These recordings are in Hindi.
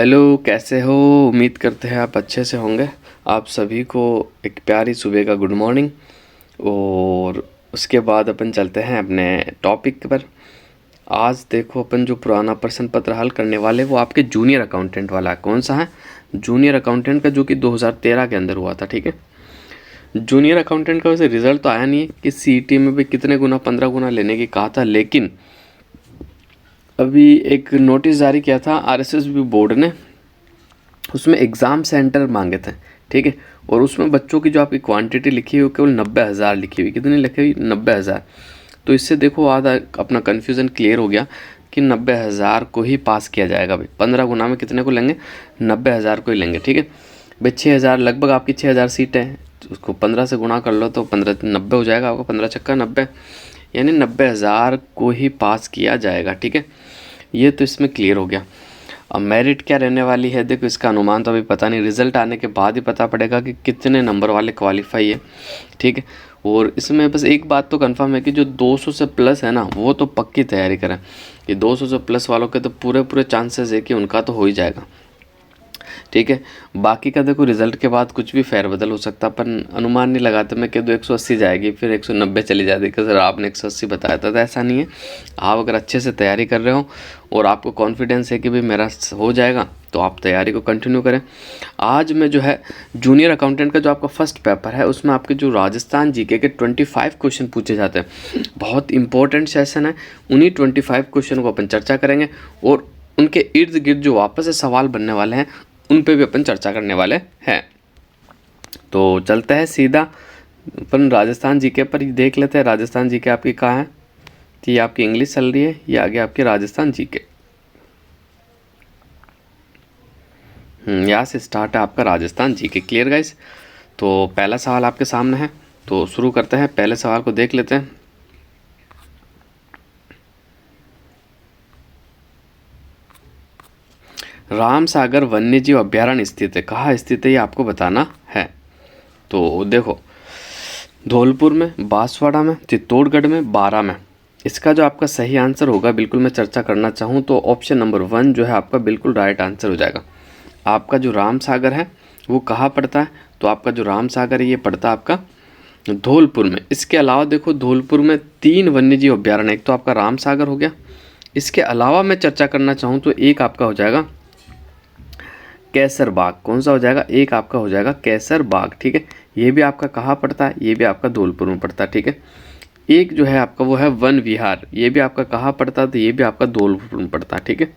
हेलो, कैसे हो? उम्मीद करते हैं आप अच्छे से होंगे। आप सभी को एक प्यारी सुबह का गुड मॉर्निंग। और उसके बाद अपन चलते हैं अपने टॉपिक पर। आज देखो, अपन जो पुराना प्रश्न पत्र हल करने वाले वो आपके जूनियर अकाउंटेंट वाला है। कौन सा है? जूनियर अकाउंटेंट का, जो कि 2013 के अंदर हुआ था। ठीक है, जूनियर अकाउंटेंट का वैसे रिजल्ट तो आया नहीं है कि सीईटी में भी कितने गुना, 15 गुना लेने की कहा था, लेकिन अभी एक नोटिस जारी किया था आरएसएसबी बोर्ड ने। उसमें एग्ज़ाम सेंटर मांगे थे। ठीक है, और उसमें बच्चों की जो आपकी क्वांटिटी लिखी हुई केवल 90,000 लिखी हुई। कितनी लिखी हुई? 90,000। तो इससे देखो आधा अपना कन्फ्यूज़न क्लियर हो गया कि 90,000 को ही पास किया जाएगा। भाई 15 गुना में कितने को लेंगे? 90,000 को ही लेंगे। ठीक है भाई, 6,000 लगभग आपकी 6,000 सीटें हैं, तो उसको 15 से गुणा कर लो तो 15 90 हो जाएगा आपका। 15 छक्का 90, यानी 90,000 को ही पास किया जाएगा। ठीक है, ये तो इसमें क्लियर हो गया। अब मेरिट क्या रहने वाली है, देखो इसका अनुमान तो अभी पता नहीं, रिजल्ट आने के बाद ही पता पड़ेगा कि कितने नंबर वाले क्वालिफाई है। ठीक है, और इसमें बस एक बात तो कंफर्म है कि जो 200 से प्लस है ना, वो तो पक्की तैयारी करें। ये 200 से प्लस वालों के तो पूरे पूरे चांसेस है कि उनका तो हो ही जाएगा। ठीक है, बाकी का देखो रिजल्ट के बाद कुछ भी फेरबदल हो सकता है, अपन अनुमान नहीं लगाते। मैं कह दूँ 180 जाएगी, फिर 190 चली जाती कि सर आपने 180 बताया था, तो ऐसा नहीं है। आप अगर अच्छे से तैयारी कर रहे हो और आपको कॉन्फिडेंस है कि भाई मेरा हो जाएगा, तो आप तैयारी को कंटिन्यू करें। आज में जो है जूनियर अकाउंटेंट का जो आपका फर्स्ट पेपर है, उसमें आपके जो राजस्थान जीके के 25 क्वेश्चन पूछे जाते हैं। बहुत इंपॉर्टेंट सेशन है। उन्हीं 25 क्वेश्चन को अपन चर्चा करेंगे, और उनके इर्द गिर्द जो वापस से सवाल बनने वाले हैं उन पे भी अपन चर्चा करने वाले हैं। तो चलते हैं सीधा अपन राजस्थान जीके पर ही देख लेते हैं। राजस्थान जीके आपकी कहाँ है? तो ये आपकी इंग्लिश चल रही है, ये आगे आपकी राजस्थान जीके। यहाँ से स्टार्ट है आपका राजस्थान जीके। Clear guys? तो पहला सवाल आपके सामने है, तो शुरू करते हैं। पहले सवाल को देख लेते हैं। राम सागर वन्य जीव अभ्यारण्य स्थित है। कहाँ स्थित है ये आपको बताना है। तो देखो, धौलपुर में, बांसवाड़ा में, चित्तौड़गढ़ में, बारां में। इसका जो आपका सही आंसर होगा, बिल्कुल मैं चर्चा करना चाहूँ तो ऑप्शन नंबर 1 जो है आपका बिल्कुल राइट आंसर हो जाएगा। आपका जो राम सागर है वो कहाँ पड़ता है? तो आपका जो राम सागर है ये पड़ता है आपका धौलपुर में। इसके अलावा देखो, धौलपुर में 3 वन्यजीव अभ्यारण्य, एक तो आपका राम सागर हो गया। इसके अलावा मैं चर्चा करना चाहूँ तो एक आपका हो जाएगा कैसर बाग। कौन सा हो जाएगा? एक आपका हो जाएगा कैसर बाग। ठीक है, ये भी आपका कहाँ पड़ता है? ये भी आपका धौलपुर में पड़ता है। ठीक है, एक जो है आपका वो है वन विहार, ये भी आपका कहाँ पड़ता है? तो ये भी आपका धौलपुर में पड़ता है। ठीक है,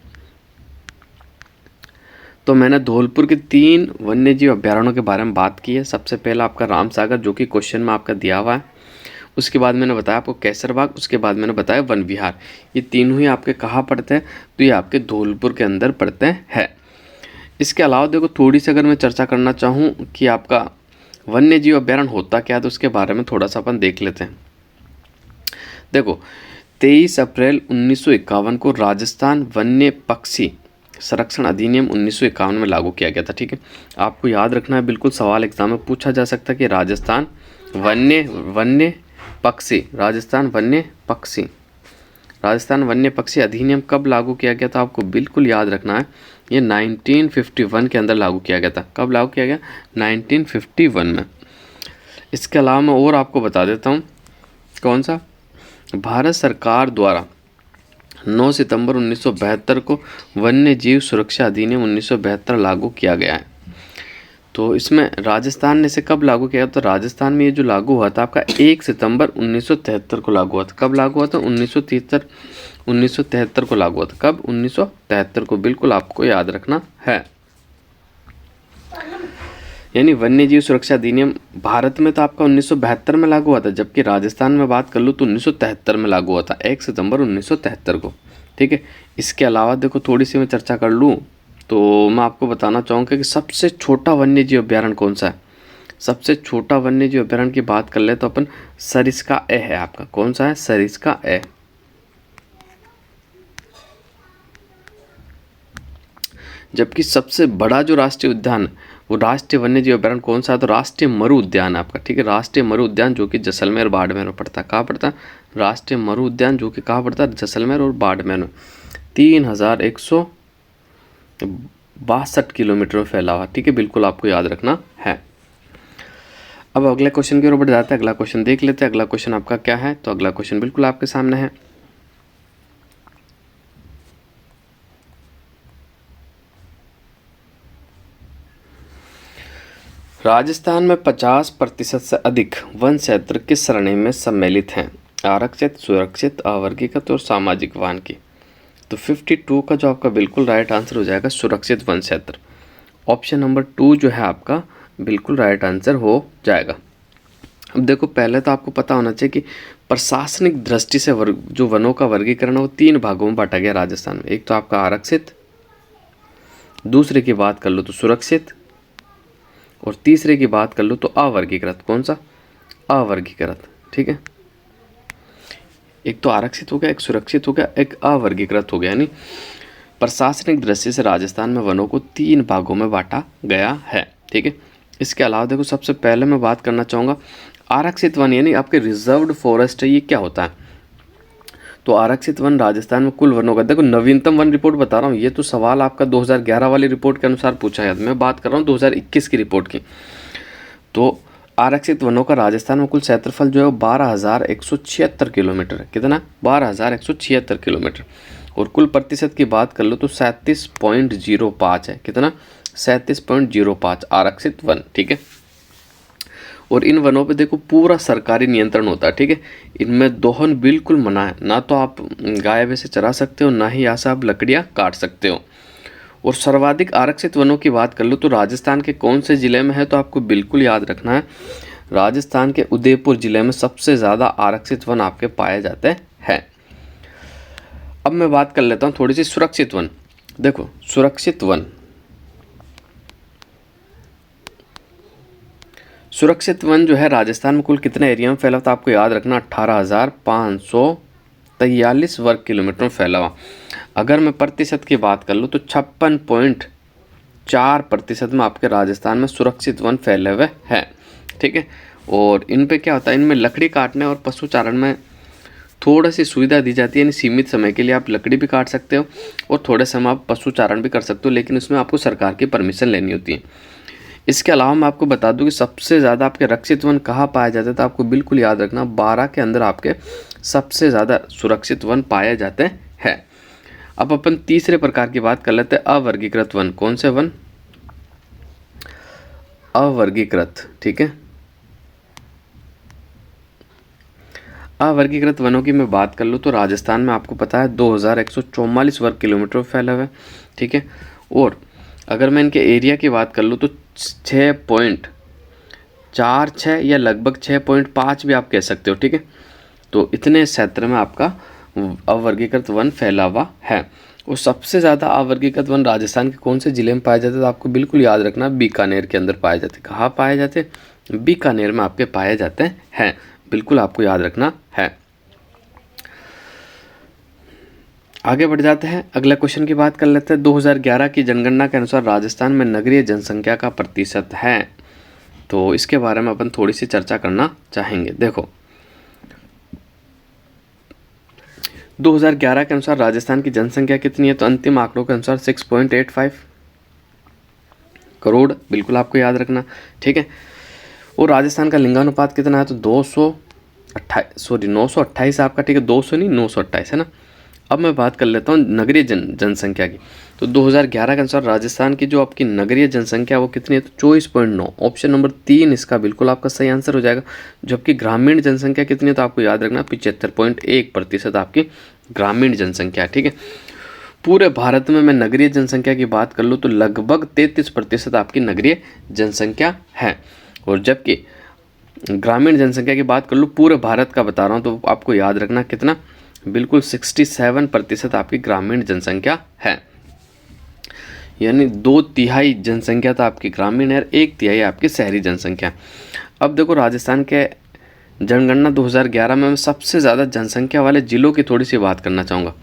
तो मैंने धौलपुर के 3 वन्यजीव अभ्यारण्यों के बारे में बात की है। सबसे पहला आपका राम सागर, जो कि क्वेश्चन में आपका दिया हुआ है। उसके बाद मैंने बताया आपको कैसर बाग, उसके बाद मैंने बताया वन विहार। ये तीनों ही आपके कहाँ पड़ते हैं? तो ये आपके धौलपुर के अंदर पड़ते हैं। इसके अलावा देखो, थोड़ी सी अगर मैं चर्चा करना चाहूँ कि आपका वन्य जीव अभ्यारण्य होता क्या है, तो उसके बारे में थोड़ा सा अपन देख लेते हैं। देखो, 23 अप्रैल 1951 को राजस्थान वन्य पक्षी संरक्षण अधिनियम 1951 में लागू किया गया था। ठीक है, आपको याद रखना है, बिल्कुल सवाल एग्जाम में पूछा जा सकता है कि राजस्थान वन्य पक्षी, राजस्थान वन्य पक्षी अधिनियम कब लागू किया गया था? आपको बिल्कुल याद रखना है, ये 1951 के अंदर लागू किया गया था। कब लागू किया गया? 1951 में। इसके अलावा मैं और आपको बता देता हूँ, कौन सा? भारत सरकार द्वारा 9 सितंबर 1972 को वन्य जीव सुरक्षा अधिनियम 1972 लागू किया गया है। तो इसमें राजस्थान ने इसे कब लागू किया? तो राजस्थान में ये जो लागू हुआ था आपका 1 सितंबर 1973 को लागू हुआ था। कब लागू हुआ था? 1973 को लागू हुआ था। कब? 1973 को। बिल्कुल आपको याद रखना है। यानी वन्य जीव सुरक्षा अधिनियम भारत में तो आपका 1972 में लागू हुआ था, जबकि राजस्थान में बात कर लूँ तो 1973 में लागू हुआ था, 1 सितंबर 1973 को। ठीक है, इसके अलावा देखो, थोड़ी सी मैं चर्चा कर लूँ तो मैं आपको बताना चाहूँगा कि सबसे छोटा वन्य जीव अभ्यारण्य कौन सा है। सबसे छोटा वन्य जीव अभ्यारण्य की बात कर ले तो अपन सरिस्का ए है आपका। कौन सा है? सरिस्का ए। जबकि सबसे बड़ा जो राष्ट्रीय उद्यान, वो राष्ट्रीय वन्य जीव अभ्यारण्य कौन सा है? तो राष्ट्रीय मरु उद्यान आपका। ठीक है, राष्ट्रीय मरु उद्यान जो कि जैसलमेर बाड़मेर में पड़ता है। कहाँ पड़ता है? राष्ट्रीय मरु उद्यान जो कि कहाँ पड़ता है? जैसलमेर और बाड़मेर में। 3100 62 किलोमीटर में फैला हुआ। ठीक है, बिल्कुल आपको याद रखना है। अब अगले क्वेश्चन की ओर बढ़ जाते हैं। अगला क्वेश्चन देख लेते हैं। अगला क्वेश्चन आपका क्या है, तो अगला क्वेश्चन बिल्कुल आपके सामने है। राजस्थान में 50% से अधिक वन क्षेत्र किस श्रेणी में सम्मिलित हैं? आरक्षित, सुरक्षित, अवर्गीकृत और सामाजिक वन की। तो 52 का जो आपका बिल्कुल राइट आंसर हो जाएगा सुरक्षित वन क्षेत्र। ऑप्शन नंबर 2 जो है आपका बिल्कुल राइट आंसर हो जाएगा। अब देखो, पहले तो आपको पता होना चाहिए कि प्रशासनिक दृष्टि से जो वनों का वर्गीकरण है वो 3 भागों में बांटा गया राजस्थान में। एक तो आपका आरक्षित, दूसरे की बात कर लो तो सुरक्षित, और तीसरे की बात कर लो तो अवर्गीकृत। कौन सा? अवर्गीकृत। ठीक है, एक तो आरक्षित हो गया, एक सुरक्षित हो गया, एक अवर्गीकृत हो गया। यानी प्रशासनिक दृष्टि से राजस्थान में वनों को 3 भागों में बांटा गया है। ठीक है, इसके अलावा देखो, सबसे पहले मैं बात करना चाहूँगा आरक्षित वन, यानी आपके रिजर्व्ड फॉरेस्ट है, ये क्या होता है? तो आरक्षित वन राजस्थान में कुल वनों का, देखो नवीनतम वन रिपोर्ट बता रहा हूँ, ये तो सवाल आपका 2011 वाली रिपोर्ट के अनुसार पूछा है। मैं बात कर रहा हूँ 2021 की रिपोर्ट की। तो आरक्षित वनों का राजस्थान में कुल क्षेत्रफल जो है वो 12,176 किलोमीटर है। कितना? 12,176 किलोमीटर। और कुल प्रतिशत की बात कर लो तो 37.05 है। कितना? 37.05 आरक्षित वन। ठीक है, और इन वनों पे देखो पूरा सरकारी नियंत्रण होता है। ठीक है, इनमें दोहन बिल्कुल मना है, ना तो आप गाय भैंसे चरा सकते हो, ना ही यहाँ से आप लकड़ियाँ काट सकते हो। और सर्वाधिक आरक्षित वनों की बात कर लो तो राजस्थान के कौन से ज़िले में है, तो आपको बिल्कुल याद रखना है, राजस्थान के उदयपुर ज़िले में सबसे ज़्यादा आरक्षित वन आपके पाए जाते हैं। अब मैं बात कर लेता हूँ थोड़ी सी सुरक्षित वन। देखो, सुरक्षित वन जो है राजस्थान में कुल कितने एरिया में फैला हुआ था, आपको याद रखना 18,543 वर्ग किलोमीटर में फैला हुआ। अगर मैं प्रतिशत की बात कर लूँ तो 56.4% में आपके राजस्थान में सुरक्षित वन फैले हुए हैं। ठीक है, और इन पे क्या होता है, इनमें लकड़ी काटने और पशु चारण में थोड़ा सी सुविधा दी जाती है। यानी सीमित समय के लिए आप लकड़ी भी काट सकते हो और थोड़े समय आप पशु चारण भी कर सकते हो, लेकिन उसमें आपको सरकार की परमिशन लेनी होती है। इसके अलावा मैं आपको बता दूं कि सबसे ज़्यादा आपके रक्षित वन कहाँ पाए जाते हैं, तो आपको बिल्कुल याद रखना 12 के अंदर आपके सबसे ज़्यादा सुरक्षित वन पाए जाते हैं। अब अपन तीसरे प्रकार की बात कर लेते हैं, अवर्गीकृत वन। कौन से वन? अवर्गीकृत। ठीक है, अवर्गीकृत वनों की मैं बात कर लूँ तो राजस्थान में आपको पता है 2,144 वर्ग किलोमीटर फैला हुआ है। ठीक है, और अगर मैं इनके एरिया की बात कर लूँ तो 6.46 या लगभग 6.5 भी आप कह सकते हो। ठीक है, तो इतने क्षेत्र में आपका अवर्गीकृत वन फैला हुआ है। और सबसे ज़्यादा अवर्गीकृत वन राजस्थान के कौन से ज़िले में पाए जाते हैं, तो आपको बिल्कुल याद रखना बीकानेर के अंदर पाए जाते हैं। कहाँ पाए जाते हैं? बीकानेर में आपके पाए जाते हैं। बिल्कुल आपको याद रखना है। आगे बढ़ जाते हैं, अगला क्वेश्चन की बात कर लेते हैं। 2011 की जनगणना के अनुसार राजस्थान में नगरीय जनसंख्या का प्रतिशत है, तो इसके बारे में अपन थोड़ी सी चर्चा करना चाहेंगे। देखो, 2011 के अनुसार राजस्थान की जनसंख्या कितनी है, तो अंतिम आंकड़ों के अनुसार 6.85 करोड़। बिल्कुल आपको याद रखना। ठीक है, और राजस्थान का लिंगानुपात कितना है, तो 928 आपका। ठीक है, 200 नहीं, 928 है ना। अब मैं बात कर लेता हूँ नगरीय जनसंख्या की। तो 2011 के अनुसार राजस्थान की जो आपकी नगरीय जनसंख्या वो कितनी है, तो 24.9। ऑप्शन नंबर 3 इसका बिल्कुल आपका सही आंसर हो जाएगा। जबकि ग्रामीण जनसंख्या कितनी है, तो आपको याद रखना 75.1% आपकी ग्रामीण जनसंख्या। ठीक है, पूरे भारत में मैं नगरीय जनसंख्या की बात कर लूँ तो लगभग 33% आपकी नगरीय जनसंख्या है। और जबकि ग्रामीण जनसंख्या की बात कर लूँ पूरे भारत का बता रहा हूँ, तो आपको याद रखना कितना, बिल्कुल 67% आपकी ग्रामीण जनसंख्या है। यानी 2/3 जनसंख्या तो आपकी ग्रामीण है, 1/3 आपकी शहरी जनसंख्या। अब देखो, राजस्थान के जनगणना 2011 में मैं सबसे ज़्यादा जनसंख्या वाले ज़िलों की थोड़ी सी बात करना चाहूँगा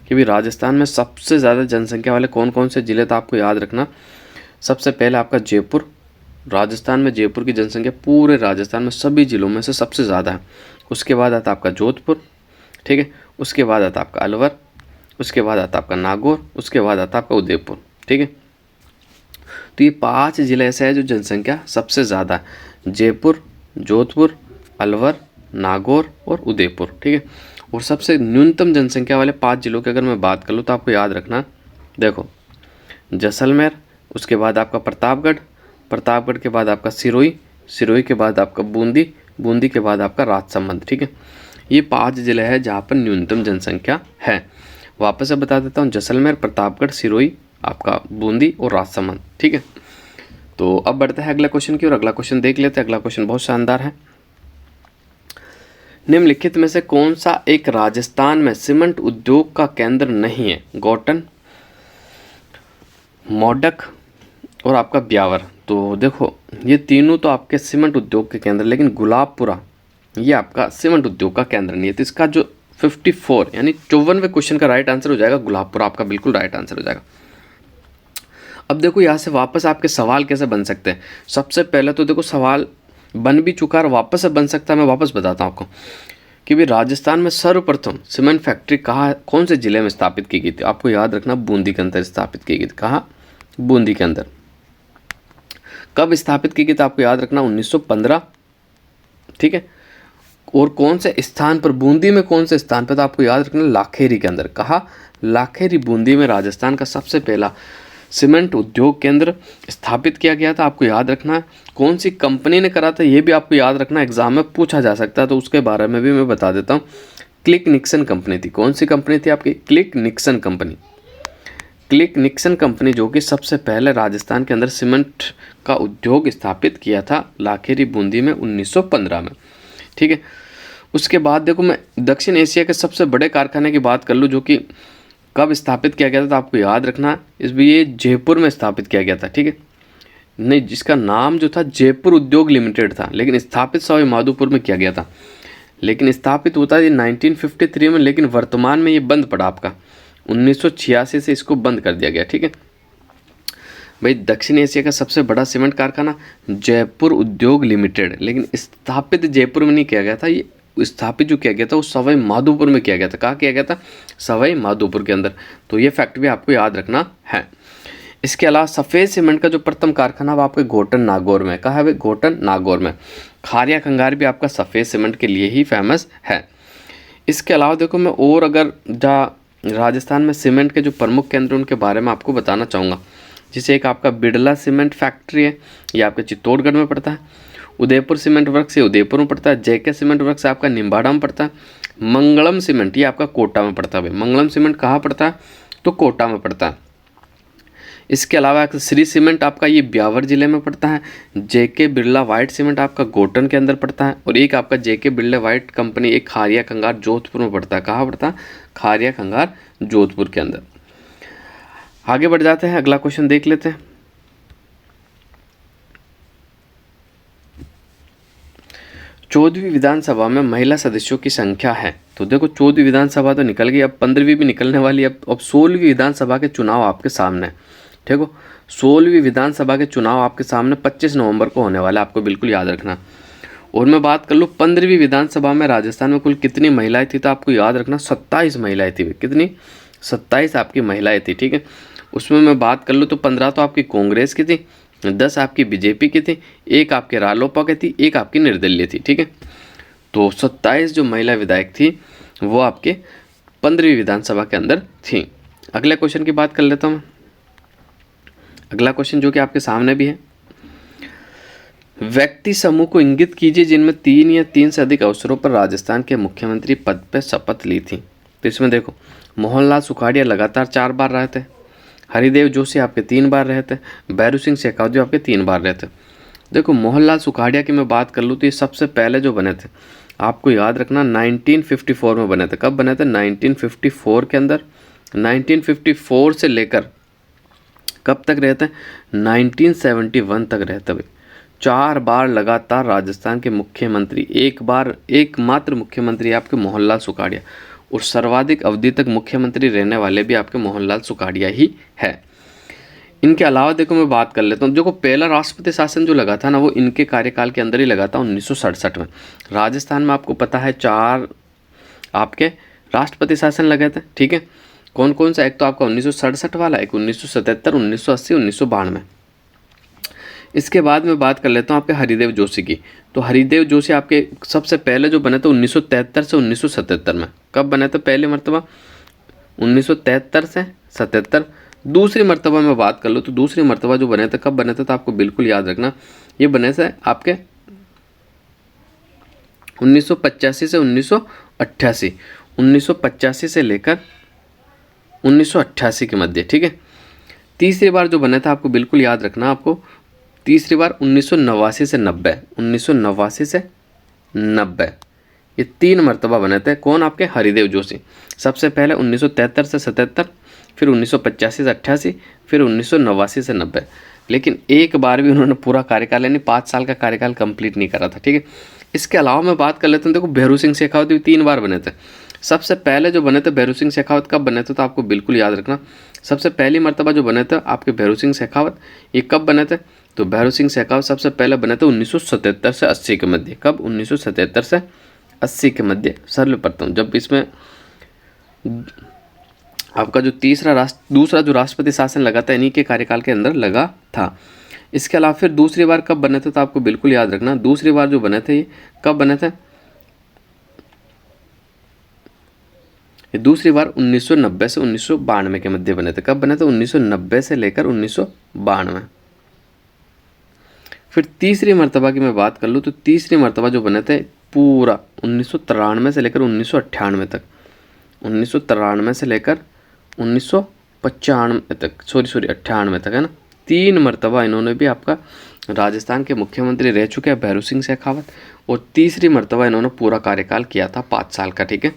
कि भी राजस्थान में सबसे ज़्यादा जनसंख्या वाले कौन कौन से ज़िले, तो आपको याद रखना सबसे पहले आपका जयपुर। राजस्थान में जयपुर की जनसंख्या पूरे राजस्थान में सभी ज़िलों में से सबसे ज़्यादा है। उसके बाद आता आपका जोधपुर। ठीक है, उसके बाद आता आपका अलवर, उसके बाद आता आपका नागौर, उसके बाद आता आपका उदयपुर। ठीक है, तो ये 5 जिले ऐसे हैं जो जनसंख्या सबसे ज़्यादा है, जयपुर, जोधपुर, अलवर, नागौर और उदयपुर, ठीक है। और सबसे न्यूनतम जनसंख्या वाले 5 जिलों की अगर मैं बात कर लूँ तो आपको याद रखना, देखो जैसलमेर, उसके बाद आपका प्रतापगढ़, प्रतापगढ़ के बाद आपका सिरोही, सिरोही के बाद आपका बूंदी, बूंदी के बाद आपका राजसमंद, ठीक है। ये 5 जिले हैं जहाँ पर न्यूनतम जनसंख्या है। वापस से बता देता हूँ, जैसलमेर, प्रतापगढ़, सिरोही, आपका बूंदी और राजसमंद, ठीक है। तो अब बढ़ते हैं अगले क्वेश्चन की और अगला क्वेश्चन देख लेते हैं। अगला क्वेश्चन बहुत शानदार है। निम्नलिखित में से कौन सा एक राजस्थान में सीमेंट उद्योग का केंद्र नहीं है? गोटन, मोडक और आपका ब्यावर। तो देखो ये तीनों तो आपके सीमेंट उद्योग के केंद्र, लेकिन गुलाबपुरा ये आपका सीमेंट उद्योग का केंद्र नहीं है। तो इसका जो 54 यानी 54वें क्वेश्चन का राइट आंसर हो जाएगा गुलाबपुरा, आपका बिल्कुल राइट आंसर हो जाएगा। अब देखो यहाँ से वापस आपके सवाल कैसे बन सकते हैं। सबसे पहले तो देखो सवाल बन भी चुका है और वापस से बन सकता है। मैं वापस बताता हूँ आपको कि भाई राजस्थान में सर्वप्रथम सीमेंट फैक्ट्री कहाँ, कौन से जिले में स्थापित की गई थी? आपको याद रखना बूंदी के अंदर स्थापित की गई थी। कहाँ? बूंदी के अंदर। कब स्थापित की गई थी? आपको याद रखना 1915, ठीक है। और कौन से स्थान पर? बूंदी में कौन से स्थान पर? तो आपको याद रखना लाखेरी के अंदर। कहाँ? लाखेरी, बूंदी में राजस्थान का सबसे पहला सीमेंट उद्योग केंद्र स्थापित किया गया था। आपको याद रखना है कौन सी कंपनी ने करा था, ये भी आपको याद रखना, एग्जाम में पूछा जा सकता है, तो उसके बारे में भी मैं बता देता हूँ। क्लिक निक्सन कंपनी थी। कौन सी कंपनी थी आपकी? Click Nixon company. Click Nixon company जो कि सबसे पहले राजस्थान के अंदर सीमेंट का उद्योग स्थापित किया था लाखेरी, बूंदी में 1915 में, ठीक है। उसके बाद देखो मैं दक्षिण एशिया के सबसे बड़े कारखाने की बात कर लूँ जो कि कब स्थापित किया गया था, तो आपको याद रखना इस भी ये जयपुर में स्थापित किया गया था, ठीक है। नहीं, जिसका नाम जो था जयपुर उद्योग लिमिटेड था, लेकिन स्थापित सवाई माधोपुर में किया गया था। लेकिन स्थापित होता है 1953 में, लेकिन वर्तमान में ये बंद पड़ा आपका 1986 से इसको बंद कर दिया गया, ठीक है भाई। दक्षिण एशिया का सबसे बड़ा सीमेंट कारखाना जयपुर उद्योग लिमिटेड, लेकिन स्थापित जयपुर में नहीं किया गया था, ये स्थापित जो किया गया था वो सवाई माधोपुर में किया गया था। कहाँ किया गया था? सवाई माधोपुर के अंदर। तो ये फैक्ट भी आपको याद रखना है। इसके अलावा सफ़ेद सीमेंट का जो प्रथम कारखाना वो आपके घोटन नागौर में। कहाँ है भाई? घोटन नागौर में। खारिया खंगार भी आपका सफ़ेद सीमेंट के लिए ही फेमस है। इसके अलावा देखो मैं और अगर जहाँ राजस्थान में सीमेंट के जो प्रमुख केंद्र उनके बारे में आपको बताना चाहूँगा, जिसे एक आपका बिड़ला सीमेंट फैक्ट्री है, ये आपके चित्तौड़गढ़ में पड़ता है। उदयपुर सीमेंट वर्क्स ये उदयपुर में पड़ता है। जेके सीमेंट वर्क्स आपका निम्बाड़ा में पड़ता है। मंगलम सीमेंट ये आपका कोटा में पड़ता है। मंगलम सीमेंट कहाँ पड़ता है? तो कोटा में पड़ता है। इसके अलावा श्री सीमेंट आपका ये ब्यावर जिले में पड़ता है। जेके बिरला वाइट सीमेंट आपका गोटन के अंदर पड़ता है। और एक आपका जेके बिरला वाइट कंपनी एक खारिया खंगार जोधपुर में पड़ता है। कहाँ पड़ता है? खारिया खंगार जोधपुर के अंदर। आगे बढ़ जाते हैं, अगला क्वेश्चन देख लेते हैं। 14वीं विधानसभा में महिला सदस्यों की संख्या है। तो देखो 14वीं विधानसभा तो निकल गई, अब 15वीं भी निकलने वाली है। अब 16वीं विधानसभा के चुनाव आपके सामने है, ठीक हो। 16वीं विधानसभा के चुनाव आपके सामने 25 नवंबर को होने वाला है, आपको बिल्कुल याद रखना। और मैं बात कर लूँ 15वीं विधानसभा में राजस्थान में कुल कितनी महिलाएं थी, तो आपको याद रखना 27 महिलाएं थी। कितनी? 27 आपकी महिलाएं थी, ठीक है। उसमें मैं बात कर लूँ तो 15 तो आपकी कांग्रेस की थी, 10 आपकी बीजेपी की थी, एक आपके रालोपा की थी, एक आपकी निर्दलीय थी, ठीक है। तो 27 जो महिला विधायक थी वो आपके 15वीं विधानसभा के अंदर थी। अगले क्वेश्चन की बात कर लेता हूँ। अगला क्वेश्चन जो कि आपके सामने भी है, व्यक्ति समूह को इंगित कीजिए जिनमें 3 या 3 से अधिक अवसरों पर राजस्थान के मुख्यमंत्री पद पर शपथ ली थी। तो इसमें देखो मोहनलाल सुखाड़िया लगातार 4 बार रहे थे, हरिदेव जोशी आपके 3 बार रहे थे, भैरू सिंह शेखावत आपके 3 बार रहे थे। देखो मोहनलाल सुखाड़िया की मैं बात कर लूँ तो ये सबसे पहले जो बने थे, आपको याद रखना 1954 में बने थे। कब बने थे? 1954 के अंदर। 1954 से लेकर कब तक रहते हैं? 1971 तक रहते हुए 4 बार लगातार राजस्थान के मुख्यमंत्री, एकमात्र मुख्यमंत्री आपके मोहनलाल सुखाड़िया, और सर्वाधिक अवधि तक मुख्यमंत्री रहने वाले भी आपके मोहनलाल सुखाड़िया ही है। इनके अलावा देखो मैं बात कर लेता हूँ, देखो पहला राष्ट्रपति शासन जो लगा था ना वो इनके कार्यकाल के अंदर ही लगा था 1967 में। राजस्थान में आपको पता है 4 आपके राष्ट्रपति शासन लगे थे, ठीक है। कौन कौन सा? एक तो आपका 1967 वाला, एक 1977, 1980, 1992। इसके बाद मैं बात कर लेता हूँ आपके हरिदेव जोशी की। तो हरिदेव जोशी आपके सबसे पहले जो बने थे 1973 से 1977 में। कब बने थे पहली मरतबा? 1973 से 77। दूसरी मरतबा मैं बात कर लूँ तो दूसरी मरतबा जो बने थे कब बने थे, तो आपको बिल्कुल याद रखना, ये बने थे आपके 1985 से 1988, 1985 से लेकर 1988 के मध्य, ठीक है। तीसरी बार जो बना था आपको बिल्कुल याद रखना, आपको तीसरी बार 1989 से 90, 1989 से 90, ये 3 मरतबा बने थे। कौन? आपके हरिदेव जोशी। सबसे पहले 1973 से 77, फिर 1985 से 88, फिर 1989 से 90। लेकिन एक बार भी उन्होंने पूरा कार्यकाल यानी 5 साल का कार्यकाल कंप्लीट नहीं करा था, ठीक है। इसके अलावा मैं बात कर लेता हूँ, देखो भैरू सिंह शेखावत भी 3 बार बने थे। सबसे पहले जो बने थे भैरू सिंह शेखावत कब बने थे, तो आपको बिल्कुल याद रखना, सबसे पहली मरतबा जो बने थे आपके भैरू सिंह शेखावत, ये कब बने थे? तो भैरू सिंह शेखावत सबसे पहले बने थे 1977 से 80 के मध्य। कब? 1977 से 80 के मध्य। सर्वप्रथम जब इसमें आपका जो दूसरा जो राष्ट्रपति शासन लगा था, इन्हीं के कार्यकाल के अंदर लगा था। इसके अलावा फिर दूसरी बार कब बने थे, तो आपको बिल्कुल याद रखना, दूसरी बार जो बने थे ये कब बने थे? ये दूसरी बार 1990 से 1992 के मध्य बने थे। कब बने थे? 1990 से लेकर 1992। फिर तीसरी मरतबा की मैं बात कर लूँ तो तीसरी मरतबा जो बने थे पूरा 1993 से लेकर 1998 तक, 1993 से लेकर 1995 तक, सॉरी 98 तक, है ना। 3 मरतबा इन्होंने भी आपका राजस्थान के मुख्यमंत्री रह चुके हैं भैरू सिंह शेखावत, और तीसरी मरतबा इन्होंने पूरा कार्यकाल किया था 5 साल का, ठीक है।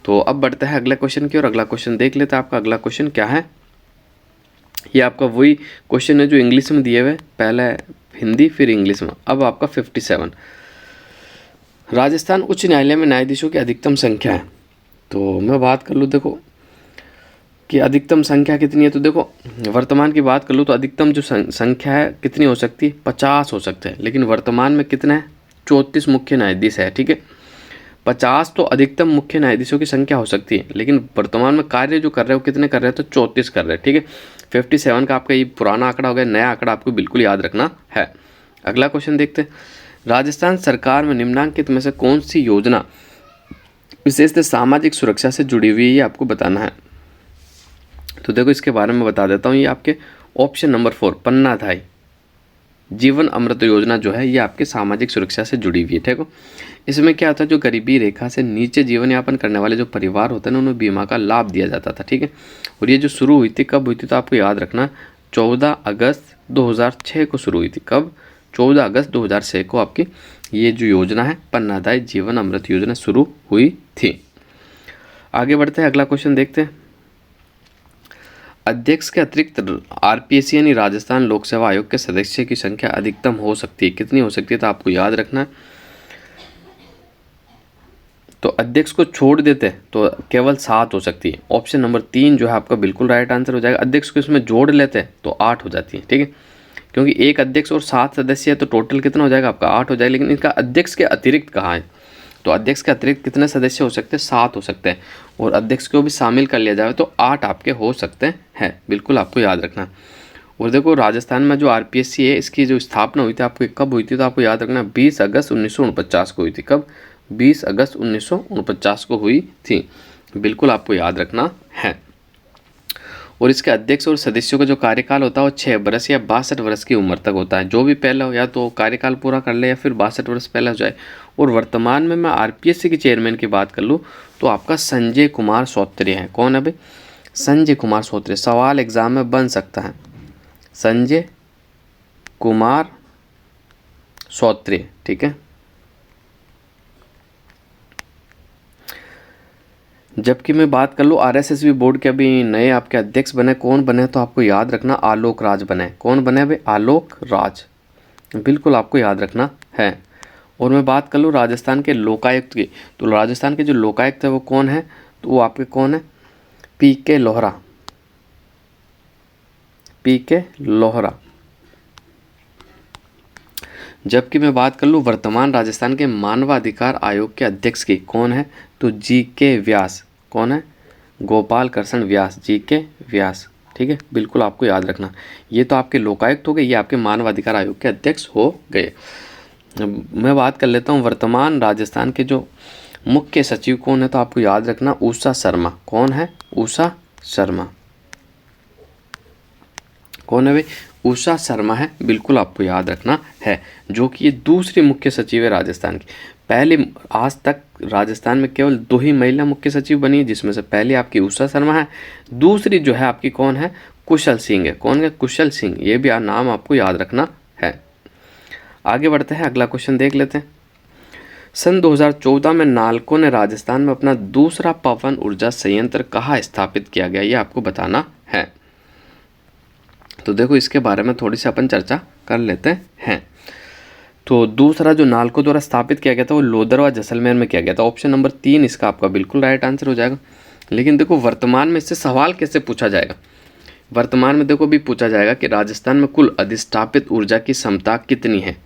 तो अब बढ़ते हैं अगले क्वेश्चन की, और अगला क्वेश्चन देख लेते हैं। आपका अगला क्वेश्चन क्या है? ये आपका वही क्वेश्चन है जो इंग्लिश में दिए हुए, पहले हिंदी फिर इंग्लिश में। अब आपका 57, राजस्थान उच्च न्यायालय में न्यायाधीशों की अधिकतम संख्या है। तो मैं बात कर लूँ देखो कि अधिकतम संख्या कितनी है, तो देखो वर्तमान की बात कर लूँ तो अधिकतम जो संख्या है कितनी हो सकती है? 50 हो सकते हैं, लेकिन वर्तमान में कितना है? 34 मुख्य न्यायाधीश है, ठीक है। 50 तो अधिकतम मुख्य न्यायाधीशों की संख्या हो सकती है, लेकिन वर्तमान में कार्य जो कर रहे हो कितने कर रहे हैं? तो 34 कर रहे हैं, ठीक है। 57 का आपका ये पुराना आंकड़ा हो गया, नया आंकड़ा आपको बिल्कुल याद रखना है। अगला क्वेश्चन देखते हैं, राजस्थान सरकार में निम्नलिखित में से कौन सी योजना विशेषतः सामाजिक सुरक्षा से जुड़ी हुई है, ये आपको बताना है। तो देखो इसके बारे में बता देता हूँ, ये आपके ऑप्शन नंबर 4 पन्नाधाई जीवन अमृत योजना जो है ये आपके सामाजिक सुरक्षा से जुड़ी हुई है, ठीक है। इसमें क्या होता है, जो गरीबी रेखा से नीचे जीवन यापन करने वाले जो परिवार होते हैं ना, उन्हें बीमा का लाभ दिया जाता था, ठीक है। और ये जो शुरू हुई थी, कब हुई थी, तो आपको याद रखना 14 अगस्त 2006 को शुरू हुई थी। कब? 14 अगस्त 2006 को आपकी ये जो योजना है पन्नाधाई जीवन अमृत योजना शुरू हुई थी। आगे बढ़ते हैं, अगला क्वेश्चन देखते हैं। अध्यक्ष के अतिरिक्त आरपीएससी यानी राजस्थान लोक सेवा आयोग के सदस्य की संख्या अधिकतम हो सकती है, कितनी हो सकती है, तो आपको याद रखना है। तो अध्यक्ष को छोड़ देते तो केवल 7 हो सकती है। ऑप्शन नंबर 3 जो है आपका बिल्कुल राइट आंसर हो जाएगा। अध्यक्ष को इसमें जोड़ लेते हैं तो 8 हो जाती है, ठीक है। क्योंकि एक अध्यक्ष और 7 सदस्य है तो टोटल कितना हो जाएगा आपका? 8 हो जाएगा। लेकिन इनका अध्यक्ष के अतिरिक्त कहाँ है, तो अध्यक्ष के अतिरिक्त कितने सदस्य हो सकते हैं? 7 हो सकते हैं, और अध्यक्ष को भी शामिल कर लिया जाए तो 8 आपके हो सकते हैं, बिल्कुल आपको याद रखना। और देखो राजस्थान में जो आरपीएससी है इसकी जो स्थापना हुई थी आपको कब हुई थी, तो आपको याद रखना 20 अगस्त 1949 को हुई थी। कब? 20 अगस्त 1949 को हुई थी, बिल्कुल आपको याद रखना है। और इसके अध्यक्ष और सदस्यों का जो कार्यकाल होता है वो 6 वर्ष या 62 वर्ष की उम्र तक होता है। जो भी पहले हो या तो कार्यकाल पूरा कर ले या फिर 62 वर्ष पहले हो जाए। और वर्तमान में मैं आरपीएससी के चेयरमैन की बात कर लूँ तो आपका संजय कुमार सौत्रिय है। कौन है भाई? संजय कुमार सौत्रिय। सवाल एग्जाम में बन सकता है, संजय कुमार सौत्रिय, ठीक है। जबकि मैं बात कर लूँ आरएसएसबी बोर्ड के अभी नए आपके अध्यक्ष बने, कौन बने, तो आपको याद रखना आलोक राज बने। कौन बने भाई? आलोक राज, बिल्कुल आपको याद रखना है। और मैं बात कर लूँ राजस्थान के लोकायुक्त की, तो राजस्थान के जो लोकायुक्त है वो कौन है, तो वो आपके कौन है? पीके लोहरा, पीके लोहरा। जबकि मैं बात कर लूँ वर्तमान राजस्थान के मानवाधिकार आयोग के अध्यक्ष की, कौन है, तो जीके व्यास। कौन है? गोपाल कृष्ण व्यास, जीके व्यास। ठीक है, बिल्कुल आपको याद रखना। ये तो आपके लोकायुक्त हो गए, ये आपके मानव अधिकार आयोग के अध्यक्ष हो गए। मैं बात कर लेता हूँ वर्तमान राजस्थान के जो मुख्य सचिव कौन है, तो आपको याद रखना उषा शर्मा। कौन है? उषा शर्मा। कौन है भाई? उषा शर्मा है, बिल्कुल आपको याद रखना है, जो कि ये दूसरी मुख्य सचिव है राजस्थान की। पहले आज तक राजस्थान में केवल 2 ही महिला मुख्य सचिव बनी है, जिसमें से पहली आपकी उषा शर्मा है, दूसरी जो है आपकी कौन है? कुशल सिंह है। कौन है? कुशल सिंह। ये भी नाम आपको याद रखना है। आगे बढ़ते हैं, अगला क्वेश्चन देख लेते हैं। सन 2014 में नालको ने राजस्थान में अपना दूसरा पवन ऊर्जा संयंत्र कहाँ स्थापित किया गया, ये आपको बताना है। तो देखो इसके बारे में थोड़ी सी अपन चर्चा कर लेते हैं। तो दूसरा जो नालको द्वारा स्थापित किया गया था वो लोदर व जैसलमेर में किया गया था। ऑप्शन नंबर 3 इसका आपका बिल्कुल राइट आंसर हो जाएगा। लेकिन देखो वर्तमान में इससे सवाल कैसे पूछा जाएगा, वर्तमान में देखो भी पूछा जाएगा कि राजस्थान में कुल अधिष्ठापित ऊर्जा की क्षमता कितनी है।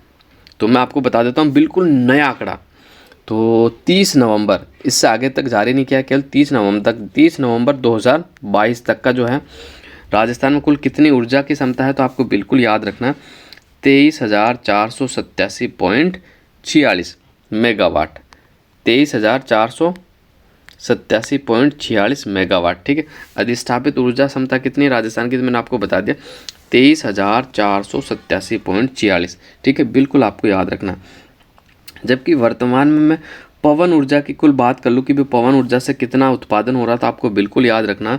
तो मैं आपको बता देता हूँ बिल्कुल नया आंकड़ा। तो 30 नवंबर, इससे आगे तक जारी नहीं किया, केवल 30 नवंबर तक, 30 नवंबर 2022 तक का जो है राजस्थान में कुल कितनी ऊर्जा की क्षमता है, तो आपको बिल्कुल याद रखना 23,487.46 मेगावाट। 23,487.46 मेगावाट, ठीक है। अधिष्ठापित ऊर्जा क्षमता कितनी है राजस्थान की, तो मैंने आपको बता दिया 23,487.46, ठीक है, बिल्कुल आपको याद रखना। जबकि वर्तमान में मैं पवन ऊर्जा की कुल बात कर लूँ कि पवन ऊर्जा से कितना उत्पादन हो रहा था, आपको बिल्कुल याद रखना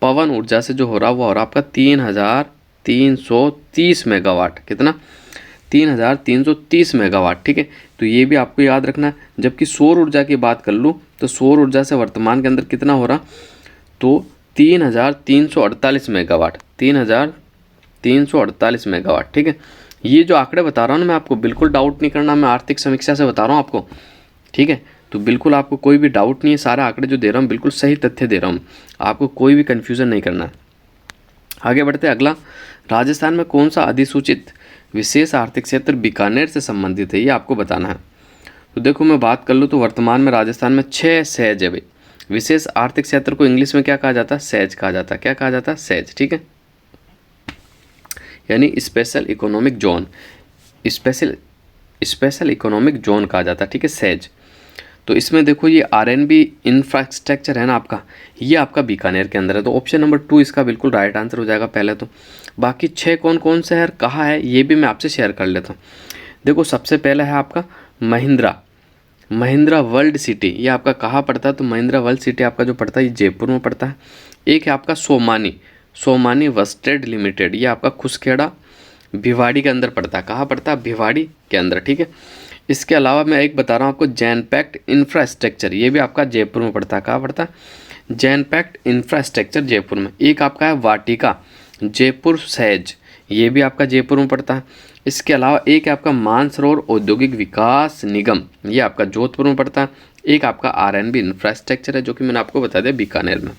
पवन ऊर्जा से जो हो रहा वो हो रहा आपका 3,330 मेगावाट। कितना? 3,330 मेगावाट, ठीक है। तो ये भी आपको याद रखना। जबकि सौर ऊर्जा की बात कर लूँ तो सौर ऊर्जा से वर्तमान के अंदर कितना हो रहा, तो 3,348 मेगावाट, 3,348 मेगावाट, ठीक है। ये जो आंकड़े बता रहा हूँ ना मैं आपको, बिल्कुल डाउट नहीं करना, मैं आर्थिक समीक्षा से बता रहा हूँ आपको, ठीक है। तो बिल्कुल आपको कोई भी डाउट नहीं है, सारे आंकड़े जो दे रहा हूँ बिल्कुल सही तथ्य दे रहा हूँ, आपको कोई भी कन्फ्यूज़न नहीं करना है। आगे बढ़ते हैं, अगला, राजस्थान में कौन सा अधिसूचित विशेष आर्थिक क्षेत्र बीकानेर से संबंधित है, ये आपको बताना है। तो देखो मैं बात कर लूँ तो वर्तमान में राजस्थान में 6 सहज है भाई। विशेष आर्थिक क्षेत्र को इंग्लिश में क्या कहा जाता है? सहज कहा जाता है। क्या कहा जाता है? सहज, ठीक है, यानी special economic zone, special economic zone कहा जाता है, ठीक है, सहज। तो इसमें देखो ये आरएनबी इंफ्रास्ट्रक्चर है ना आपका, ये आपका बीकानेर के अंदर है। तो ऑप्शन नंबर 2 इसका बिल्कुल राइट आंसर हो जाएगा पहले तो। बाकी 6 कौन कौन से शहर कहाँ है ये भी मैं आपसे शेयर कर लेता हूँ। देखो सबसे पहला है आपका महिंद्रा वर्ल्ड सिटी, ये आपका कहाँ पड़ता है? तो महिंद्रा वर्ल्ड सिटी आपका जो पड़ता है ये जयपुर में पड़ता है। एक है आपका सोमानी वस्टेड लिमिटेड, ये आपका खुसखेड़ा भिवाड़ी के अंदर पड़ता है। कहाँ पड़ता है? भिवाड़ी के अंदर, ठीक है। इसके अलावा मैं एक बता रहा हूँ आपको, जैनपैक्ट इंफ्रास्ट्रक्चर, ये भी आपका जयपुर में पड़ता है। कहाँ पड़ता है? जैनपैक्ट इंफ्रास्ट्रक्चर जयपुर में। एक आपका है वाटिका जयपुर सहज, ये भी आपका जयपुर में पड़ता है। इसके अलावा एक है आपका मानसरोवर औद्योगिक विकास निगम, ये आपका जोधपुर में पड़ता है। एक आपका आरएनबी इंफ्रास्ट्रक्चर है जो कि मैंने आपको बता दिया बीकानेर में।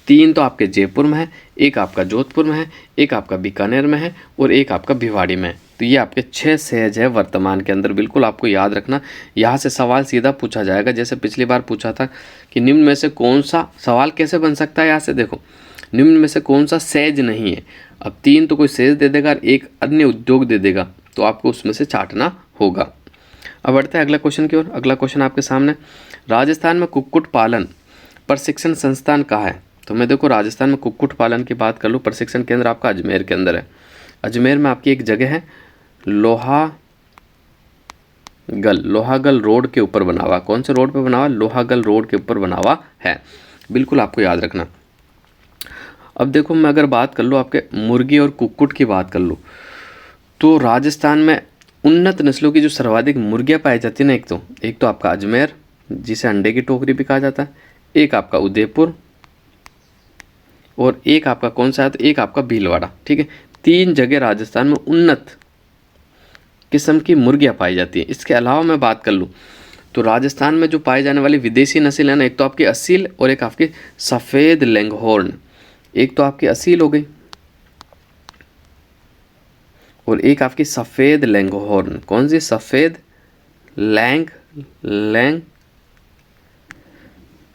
3 तो आपके जयपुर में है, एक आपका जोधपुर में है, एक आपका बीकानेर में है और एक आपका भिवाड़ी में है। तो ये आपके 6 सहज है वर्तमान के अंदर, बिल्कुल आपको याद रखना। यहाँ से सवाल सीधा पूछा जाएगा, जैसे पिछली बार पूछा था कि निम्न में से कौन सा, सवाल कैसे बन सकता है यहाँ से देखो, निम्न में से कौन सा सहज नहीं है। अब 3 तो कोई सहज दे देगा, एक अन्य उद्योग दे देगा, तो आपको उसमें से छांटना होगा। अब बढ़ते हैं अगला क्वेश्चन की ओर। अगला क्वेश्चन आपके सामने, राजस्थान में कुक्कुट पालन प्रशिक्षण संस्थान कहाँ है? तो मैं देखो राजस्थान में कुक्कुट पालन की बात कर लूँ, प्रशिक्षण केंद्र आपका अजमेर के अंदर है। अजमेर में आपकी एक जगह है लोहागल रोड के ऊपर बना हुआ। कौन से रोड पे बना हुआ? लोहागल रोड के ऊपर बना हुआ है, बिल्कुल आपको याद रखना। अब देखो मैं अगर बात कर लूँ आपके मुर्गी और कुक्कुट की बात कर लूँ, तो राजस्थान में उन्नत नस्लों की जो सर्वाधिक मुर्गियाँ पाई जाती है ना, एक तो आपका अजमेर जिसे अंडे की टोकरी भी कहा जाता है, एक आपका उदयपुर और एक आपका कौन सा है? तो एक आपका भीलवाड़ा, ठीक है। 3 जगह राजस्थान में उन्नत किस्म की मुर्गियाँ पाई जाती हैं। इसके अलावा मैं बात कर लूँ तो राजस्थान में जो पाई जाने वाली विदेशी नस्ल है ना, एक तो आपकी असील और एक आपकी सफ़ेद लैंगहॉर्न। एक तो आपकी असील हो गई और एक आपकी सफ़ेद लैंगहॉर्न। कौन सी? सफ़ेद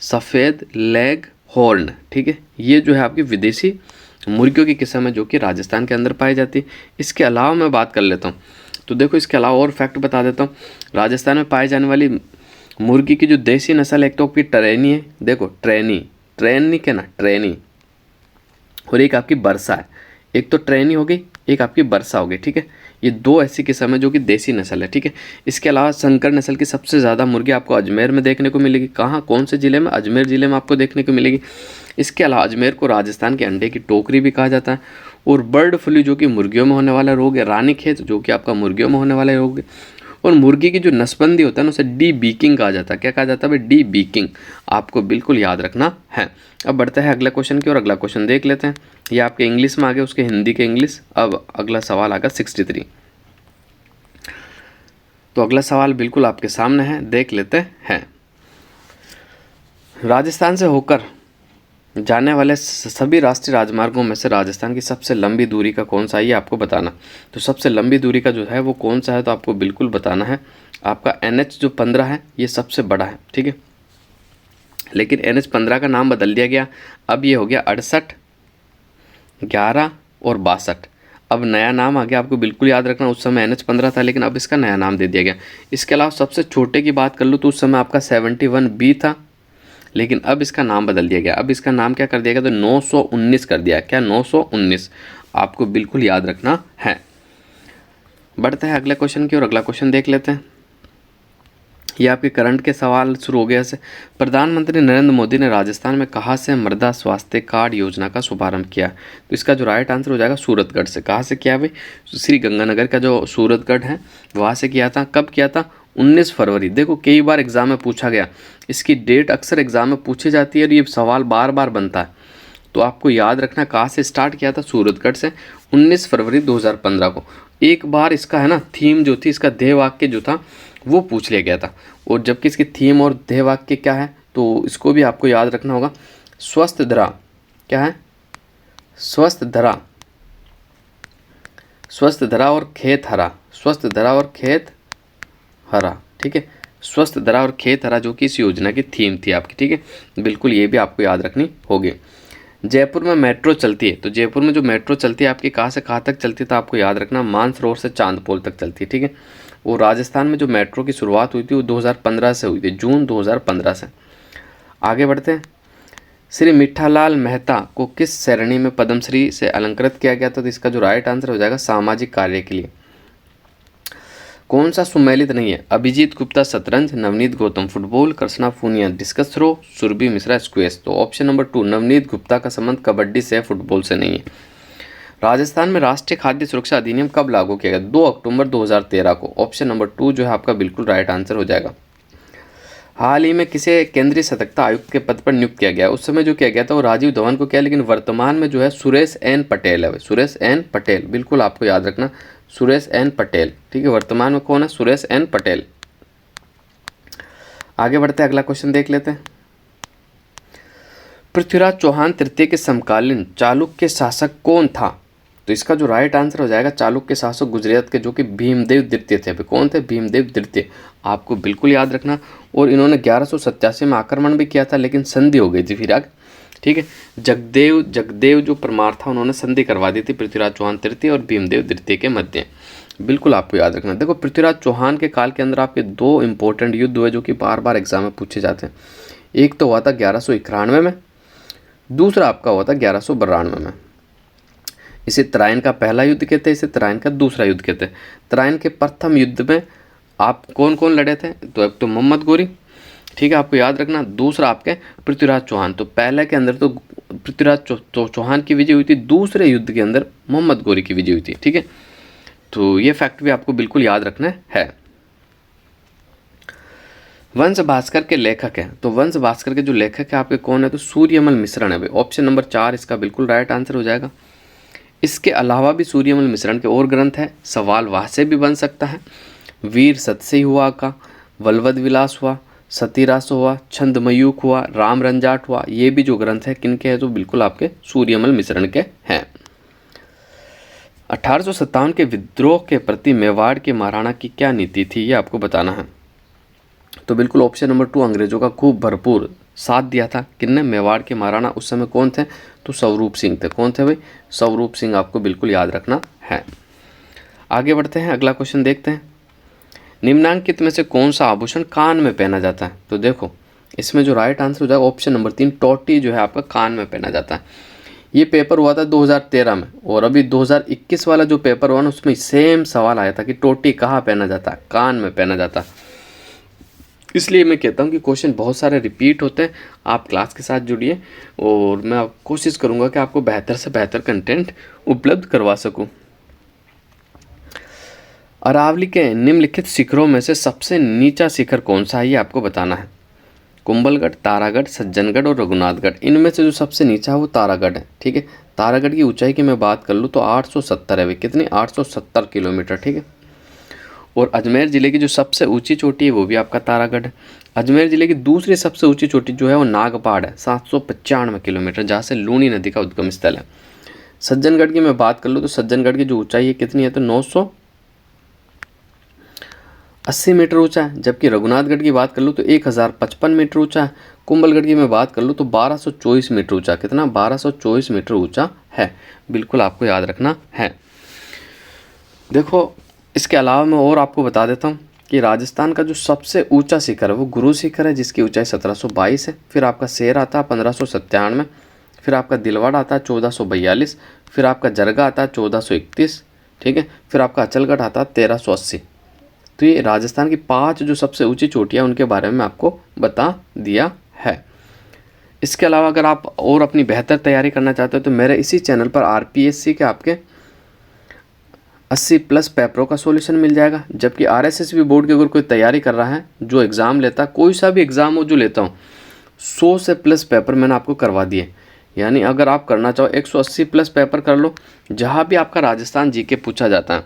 सफ़ेद लेग हॉर्न, ठीक है। ये जो है आपकी विदेशी मुर्गियों की किस्म है जो कि राजस्थान के अंदर पाई जाती है। इसके अलावा मैं बात कर लेता हूँ, तो देखो इसके अलावा और फैक्ट बता देता हूँ। राजस्थान में पाई जाने वाली मुर्गी की जो देसी नस्ल है, एक तो आपकी ट्रेनी है, देखो ट्रेनी क्या ना, ट्रेनी, और एक आपकी बरसा है। एक तो ट्रेनी हो गई, एक आपकी बरसा हो गई, ठीक है। ये दो ऐसी किस्म है जो कि देसी नस्ल है, ठीक है। इसके अलावा संकर नस्ल की सबसे ज़्यादा मुर्गी आपको अजमेर में देखने को मिलेगी। कहाँ, कौन से ज़िले में? अजमेर ज़िले में आपको देखने को मिलेगी। इसके अलावा अजमेर को राजस्थान के अंडे की टोकरी भी कहा जाता है। और बर्ड फ्लू जो कि मुर्गियों में होने वाला रोग है, रानीखेत जो कि आपका मुर्गियों में होने वाला रोग है, और मुर्गी की जो नसबंदी होता है ना, उसे डी बीकिंग कहा जाता है। क्या कहा जाता है भाई? डी बीकिंग। आपको बिल्कुल याद रखना है। अब बढ़ते हैं अगले क्वेश्चन की ओर। अगला क्वेश्चन देख लेते हैं। ये आपके इंग्लिश में आ गया, उसके हिंदी के इंग्लिश। अब अगला सवाल आएगा 63। तो अगला सवाल बिल्कुल आपके सामने है, देख लेते हैं। राजस्थान से होकर जाने वाले सभी राष्ट्रीय राजमार्गों में से राजस्थान की सबसे लंबी दूरी का कौन सा है, ये आपको बताना। तो सबसे लंबी दूरी का जो है वो कौन सा है, तो आपको बिल्कुल बताना है। आपका NH जो 15 है, ये सबसे बड़ा है, ठीक है। लेकिन NH 15 का नाम बदल दिया गया, अब ये हो गया 68, 11 और 62। अब नया नाम आ गया, आपको बिल्कुल याद रखना। उस समय NH 15 था, लेकिन अब इसका नया नाम दे दिया गया। इसके अलावा सबसे छोटे की बात कर लो तो उस समय आपका 71B था, लेकिन अब इसका नाम बदल दिया गया। अब इसका नाम क्या कर दिया गया, तो 919 कर दिया। क्या? 919। आपको बिल्कुल याद रखना है। बढ़ते हैं अगले क्वेश्चन की और अगला क्वेश्चन देख लेते हैं। ये आपके करंट के सवाल शुरू हो गया ऐसे। प्रधानमंत्री नरेंद्र मोदी ने राजस्थान में कहाँ से मृदा स्वास्थ्य कार्ड योजना का शुभारंभ किया? तो इसका जो राइट आंसर हो जाएगा सूरतगढ़ से। कहाँ से किया भाई? श्री गंगानगर का जो सूरतगढ़ है वहाँ से किया था। कब किया था? 19 फरवरी। देखो कई बार एग्जाम में पूछा गया, इसकी डेट अक्सर एग्जाम में पूछी जाती है और ये सवाल बार बार बनता है। तो आपको याद रखना कहाँ से स्टार्ट किया था, सूरतगढ़ से, 19 फरवरी 2015 को। एक बार इसका है ना थीम जो थी, इसका ध्येय वाक्य जो था वो पूछ लिया गया था। और जबकि इसकी थीम और ध्येय वाक्य क्या है, तो इसको भी आपको याद रखना होगा। स्वस्थ धरा, क्या है? स्वस्थ धरा, स्वस्थ धरा और खेत हरा, स्वस्थ धरा और खेत हरा, ठीक है। स्वस्थ धरा और खेत हरा जो कि इस योजना की थीम थी आपकी, ठीक है। बिल्कुल ये भी आपको याद रखनी होगी। जयपुर में मेट्रो चलती है, तो जयपुर में जो मेट्रो चलती है आपकी कहाँ से कहाँ तक चलती है, तो आपको याद रखना मानसरोवर से चांदपोल तक चलती है, ठीक है। और राजस्थान में जो मेट्रो की शुरुआत हुई थी वो 2015 से हुई थी, जून 2015 से। आगे बढ़ते हैं। श्री मिठालाल मेहता को किस श्रेणी में पद्मश्री से अलंकृत किया गया था? तो इसका जो राइट आंसर हो जाएगा सामाजिक कार्य के लिए। कौन सा सुमेलित नहीं है? अभिजीत गुप्ता शतरंज, Navneet Gautam football, Krishna Poonia discus throw, Surbhi Mishra squash. तो ऑप्शन नंबर 2 नवनीत गुप्ता का संबंध कबड्डी से, फुटबॉल से नहीं है। राजस्थान में राष्ट्रीय खाद्य सुरक्षा अधिनियम कब लागू किया गया? 2 अक्टूबर 2013 को। ऑप्शन नंबर 2 जो है आपका बिल्कुल राइट आंसर हो जाएगा। हाल ही में किसे केंद्रीय सतर्कता आयुक्त के पद पर नियुक्त किया गया? उस समय जो किया गया था वो राजीव धवन को किया, लेकिन वर्तमान में जो है सुरेश एन पटेल है। सुरेश एन पटेल, बिल्कुल आपको याद रखना, सुरेश एन पटेल, ठीक है। वर्तमान में कौन है? सुरेश एन पटेल। आगे बढ़ते हैं, अगला क्वेश्चन देख लेते हैं। पृथ्वीराज चौहान तृतीय के समकालीन चालुक्य शासक कौन था? तो इसका जो राइट आंसर हो जाएगा चालुक्य शासक गुजरात के जो कि भीमदेव द्वितीय थे। कौन थे? भीमदेव द्वितीय। आपको बिल्कुल याद रखना। और इन्होंने 1187 में आक्रमण भी किया था, लेकिन संधि हो गई थी फिर आगे, ठीक है। जगदेव जो परमार था उन्होंने संधि करवा दी थी पृथ्वीराज चौहान तृतीय और भीमदेव द्वितीय के मध्य। बिल्कुल आपको याद रखना। देखो पृथ्वीराज चौहान के काल के अंदर आपके 2 इंपॉर्टेंट युद्ध हुए जो कि बार बार एग्जाम में पूछे जाते हैं। एक तो हुआ था 1191 में, दूसरा आपका हुआ था 1192 में। इसे तराइन का पहला युद्ध कहते हैं, इसे तराइन का दूसरा युद्ध कहते हैं। तराइन के प्रथम युद्ध में आप कौन कौन लड़े थे? तो एक तो मोहम्मद गोरी, ठीक है, आपको याद रखना। दूसरा आपके पृथ्वीराज चौहान। तो पहले के अंदर तो पृथ्वीराज चौहान की विजय हुई थी, दूसरे युद्ध के अंदर मोहम्मद गोरी की विजय हुई थी, ठीक है। तो ये फैक्ट भी आपको बिल्कुल याद रखना है। वंश भास्कर के लेखक हैं, तो वंश भास्कर के जो लेखक है आपके कौन है? तो सूर्यमल मिश्रण है भाई। ऑप्शन नंबर 4 इसका बिल्कुल राइट आंसर हो जाएगा। इसके अलावा भी सूर्यमल मिश्रण के और ग्रंथ हैं, सवाल वहाँ से भी बन सकता है। वीर सतसी हुआ का, वल्लभ विलास हुआ, सतीरास हुआ, छंदमयूख हुआ, राम रंजाट हुआ, ये भी जो ग्रंथ है किनके हैं? तो बिल्कुल आपके सूर्यमल मिश्रण के हैं। 1857 के विद्रोह के प्रति मेवाड़ के महाराणा की क्या नीति थी, ये आपको बताना है। तो बिल्कुल ऑप्शन नंबर 2 अंग्रेजों का खूब भरपूर साथ दिया था। किनने? मेवाड़ के महाराणा उस समय कौन थे? तो स्वरूप सिंह थे। कौन थे भाई? स्वरूप सिंह, आपको बिल्कुल याद रखना है। आगे बढ़ते हैं, अगला क्वेश्चन देखते हैं। निम्नांकित में से कौन सा आभूषण कान में पहना जाता है? तो देखो इसमें जो राइट आंसर हो जाएगा ऑप्शन नंबर 3, टोटी जो है आपका कान में पहना जाता है। ये पेपर हुआ था 2013 में, और अभी 2021 वाला जो पेपर हुआ ना उसमें सेम सवाल आया था कि टोटी कहाँ पहना जाता है? कान में पहना जाता है। इसलिए मैं कहता हूँ कि क्वेश्चन बहुत सारे रिपीट होते हैं। आप क्लास के साथ जुड़िए और मैं कोशिश करूँगा कि आपको बेहतर से बेहतर कंटेंट उपलब्ध करवा सकूँ। अरावली के निम्नलिखित शिखरों में से सबसे नीचा शिखर कौन सा है, ये आपको बताना है। कुंभलगढ़, तारागढ़, सज्जनगढ़ और रघुनाथगढ़, इनमें से जो सबसे नीचा है वो तारागढ़ है। ठीक है, तारागढ़ की ऊंचाई की मैं बात कर लूँ तो 870 है भाई। कितनी? 870 किलोमीटर। ठीक है, और अजमेर ज़िले की जो सबसे ऊंची चोटी है वो भी आपका तारागढ़ है। अजमेर ज़िले की दूसरी सबसे ऊंची चोटी जो है वो नागपाड़ है, 795 किलोमीटर, जहाँ से लूनी नदी का उद्गम स्थल है। सज्जनगढ़ की मैं बात कर लूँ तो सज्जनगढ़ की जो ऊंचाई है कितनी है? तो 980 मीटर ऊंचा है। जबकि रघुनाथगढ़ की बात कर लूँ तो 1055 मीटर ऊंचा है। कुंभलगढ़ की मैं बात कर लूँ तो 1224 मीटर ऊंचा। कितना? 1224 मीटर ऊंचा है। बिल्कुल आपको याद रखना है। देखो इसके अलावा मैं और आपको बता देता हूँ कि राजस्थान का जो सबसे ऊंचा शिखर है वो गुरु शिखर है, जिसकी ऊंचाई 1722 है। फिर आपका शेर आता है 1597, फिर आपका दिलवाड़ा आता है 1442, फिर आपका जरगा आता है 1431। ठीक है, फिर आपका अचलगढ़ आता है 1380। तो ये राजस्थान की 5 जो सबसे ऊंची चोटियाँ उनके बारे में आपको बता दिया है। इसके अलावा अगर आप और अपनी बेहतर तैयारी करना चाहते हो तो मेरे इसी चैनल पर आरपीएससी के आपके 80+ पेपरों का सॉल्यूशन मिल जाएगा। जबकि आरएसएसबी बोर्ड की अगर कोई तैयारी कर रहा है, जो एग्ज़ाम लेता है, कोई सा भी एग्ज़ाम हो जो लेता हूँ, 100 से प्लस पेपर मैंने आपको करवा दिए। यानी अगर आप करना चाहो 180+ पेपर कर लो, जहाँ भी आपका राजस्थान जीके पूछा जाता है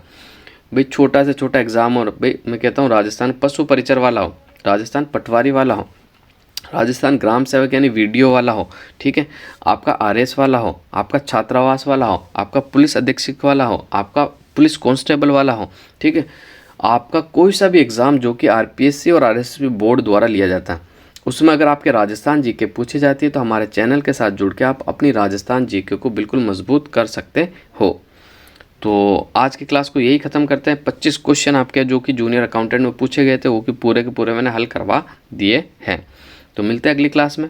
भाई, छोटा से छोटा एग्ज़ाम। और भाई मैं कहता हूँ राजस्थान पशु परिचर वाला हो, राजस्थान पटवारी वाला हो, राजस्थान ग्राम सेवक यानी वीडियो वाला हो, ठीक है, आपका आरएस वाला हो, आपका छात्रावास वाला हो, आपका पुलिस अधीक्षक वाला हो, आपका पुलिस कांस्टेबल वाला हो, ठीक है, आपका कोई सा भी एग्ज़ाम जो कि आरपीएससी और आरएसएसबी बोर्ड द्वारा लिया जाता है, उसमें अगर आपके राजस्थान जीके पूछी जाती है तो हमारे चैनल के साथ जुड़ के आप अपनी राजस्थान जीके को बिल्कुल मजबूत कर सकते हो। तो आज की क्लास को यही ख़त्म करते हैं। 25 क्वेश्चन आपके जो कि जूनियर अकाउंटेंट में पूछे गए थे वो कि पूरे के पूरे मैंने हल करवा दिए हैं। तो मिलते हैं अगली क्लास में।